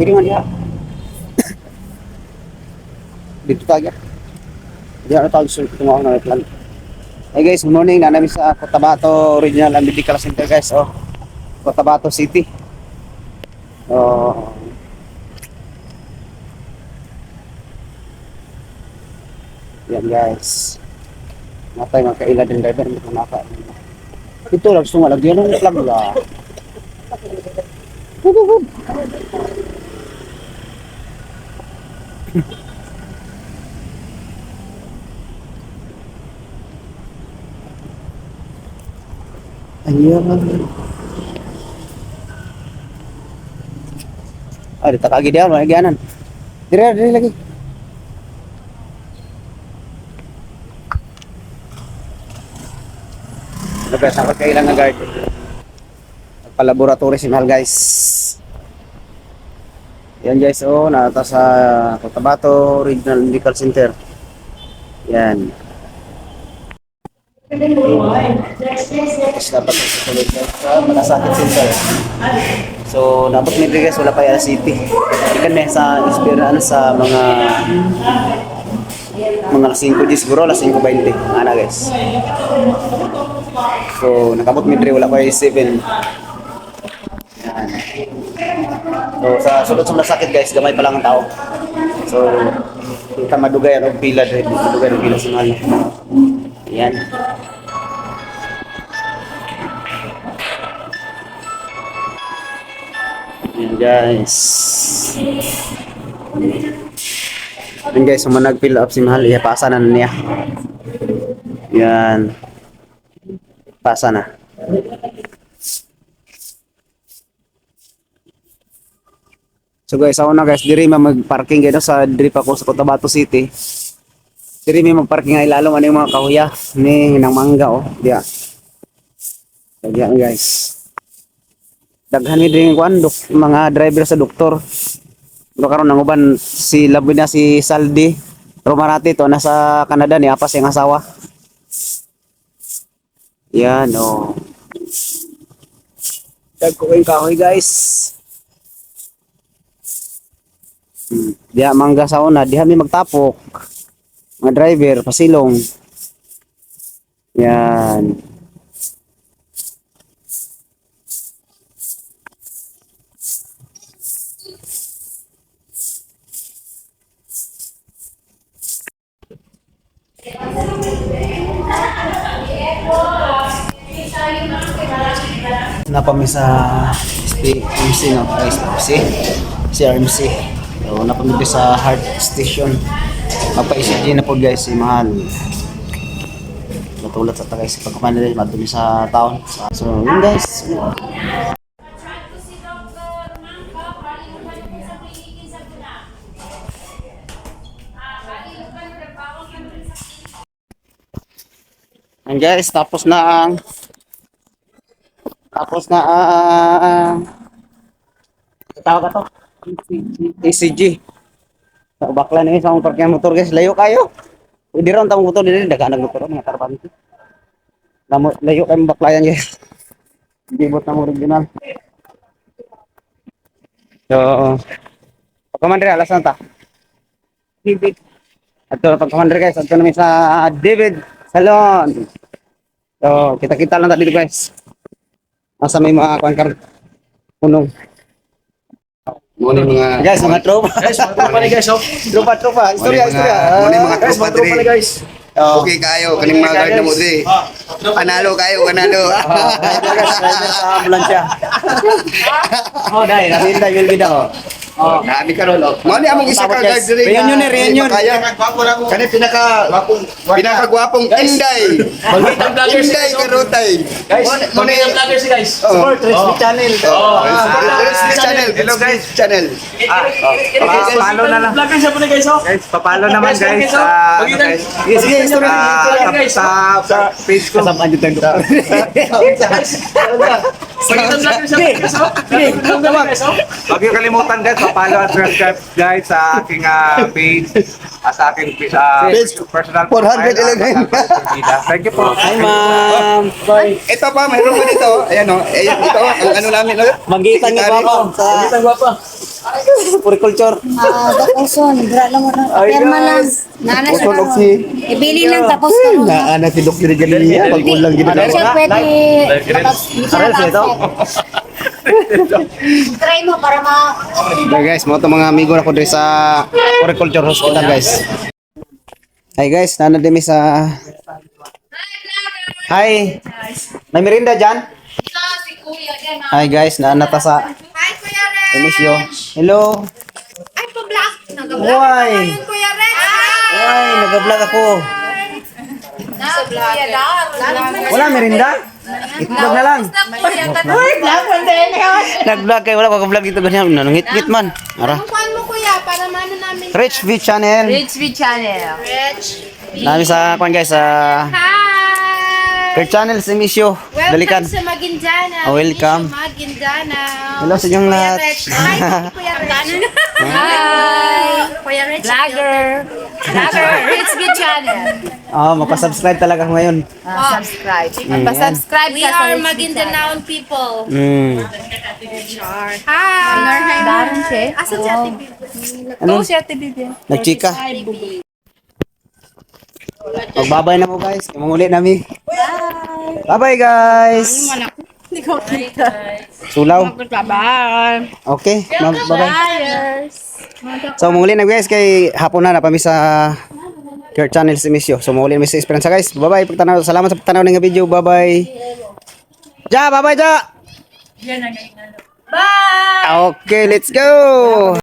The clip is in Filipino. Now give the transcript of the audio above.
Pwede man diha. Dito tayo. Diha na tayo tumaw na plan. Hey guys, good morning. Nanami sa Cotabato Regional and Medical Center guys. Oh, Cotabato City. Oh. Yan guys. Matay mga kaila din driver mo naka. Ito lang gusto nga lagyan ng plug la. Ayan. Ah, dito kagi dia, magyanan. Dire lagi. Guys, ang kailangan guard. Palaboratory signal guys. Yan guys, oh, nata sa Cotabato Regional Medical Center. Yan. Dapat susunod sa Malasakit Center. So, dapat may guys, wala pa yung city. Ikan may sa inspiraan sa mga 5 siguro, 5:20. Ana guys. So, nakabot midri wala pa yung 7. Yan. So, sa sulod sa Malasakit guys, gamay pa lang ang tao. So, kita madugay ang pila dito, madugay ang pila sa mga. Yan. Yan guys. Yan guys, so nag-fill up si Mahal, pasa na niya. Yan. Pasa na. So guys, ako na guys, diri mag-parking gano sa diri pa ko sa Cotabato City. Diri may mag-parking ay lalo ano yung mga kahuya ni nang mangga oh. Diya. So diyan guys. Daghan ni diri mga driver sa doktor. Pero karon nang uban si labi na si Saldi Romarati to nasa Canada ni apas yung asawa. Yan oh. Dagko yung kahoy guys. Diya mangga sa una, diha mi magtapok. Mga driver pasilong. Yan. Napami sa SPMC no, CRMC. So napami sa heart station. Mapa-ECG na po guys si Mahal. Natulad sa tagay sa pagkamanila madumi sa taon. So yun guys. And guys, tapos na ang tawag ka to ECG. So, bakla na yun sa akong parking motor guys, layo kayo. Hindi rin ang motor din, daga nagmotor mga karabante. Layo kayo baklayan guys. Hindi bot ng original. So, pagkaman rin, alas na ta. Ito, pagkaman rin guys, ito namin sa David Salon. So, kita-kita lang dito guys. Nasa may mga kuwangkar punong. Muna mga Guys, mga tropa. Guys, mga tropa ni guys, oh. Tropa. Istorya. Muna mga Guys, tropa mga tropa diri. ni guys. Okay kayo, kaning mga guard na mo diri. Panalo kayo. Sa ambulansya. Oh, dai, naminda yung video. Oh, nami karon oh. Mo ni among isa ka guard diri. Reunion. Kaya kani pinaka-gwapong Inday. Inday karutay. Guys, mo ni yung vlogger si guys. Support Resmi Channel. Resmi Channel. Hello guys, channel. Papalo na lang. Vlogger siya po na guys, oh. Guys, papalo naman guys sa guys. Sige, istorya. Sa page ko. Kasama dito yung doktor. Pagitan vlogger siya po na guys, oh. Guys, oh. Huwag niyo kalimutan guys, papalo at subscribe guys sa aking page, sa aking personal 411. Thank you po. Hi, ma'am. Ito pa, mayroon pa dito. Ayan oh. Ayan ito ang ano namin. Magitan niyo ba ako sa Pagitan gwapa. Puriculture. Tapuson, dra lang mo na. Perma lang. Nana siya. Puson og si Ibili lang tapos ka mo. na si Dr. Galia pag ulang gid Hindi siya pwede. Aral siya ito. Try mo para ma... Okay guys, mo to mga amigo na ko diri sa Puriculture Hospital guys. Hi guys, nana dimi sa Hi. May merinda dyan? Hi guys, naanata sa Hi, Kuya Rex! Emisyo. Hello. Ay, pa-vlog! Nag-vlog Why? ngayon, Kuya Rex! Ay, nag-vlog ako. Nasa Kuya Rex! Wala merinda? Itlog na lang. Nag-vlog kayo, wala ko vlog dito ganyan. Nanungit-ngit man. Ara. Kuhan mo, Kuya, para mano namin. Rich V Channel. Rich! Nami sa kwan guys sa Hi! Rich Channel sa Emisyo. Dalikan. Welcome sa Maguindana. Welcome. Misyo Maguindana. Hello sa inyong lahat. Hi, Kuya Rex. Hi! Kuya Rex. Vlogger. Rich V Channel. Oh, mapasubscribe talaga ako ngayon. Subscribe. Pa-subscribe We are Maguindanaon people. Hi! Daron siya. Asan si Ate Bibi? Ano? Si Ate Bibi. Nagchika. Magbabay na mo guys. Kamanguli nami. Bye-bye guys. Sulaw. Bye-bye. Okay. Bye-bye. So, muli na guys. Kay hapon na napami sa Care Channel si Misyo. So, muli na sa Esperanza guys. Bye-bye. Pagtanaw. Salamat sa pagtanaw ng video. Bye-bye. Ja, bye-bye Ja. Bye. Okay, let's go.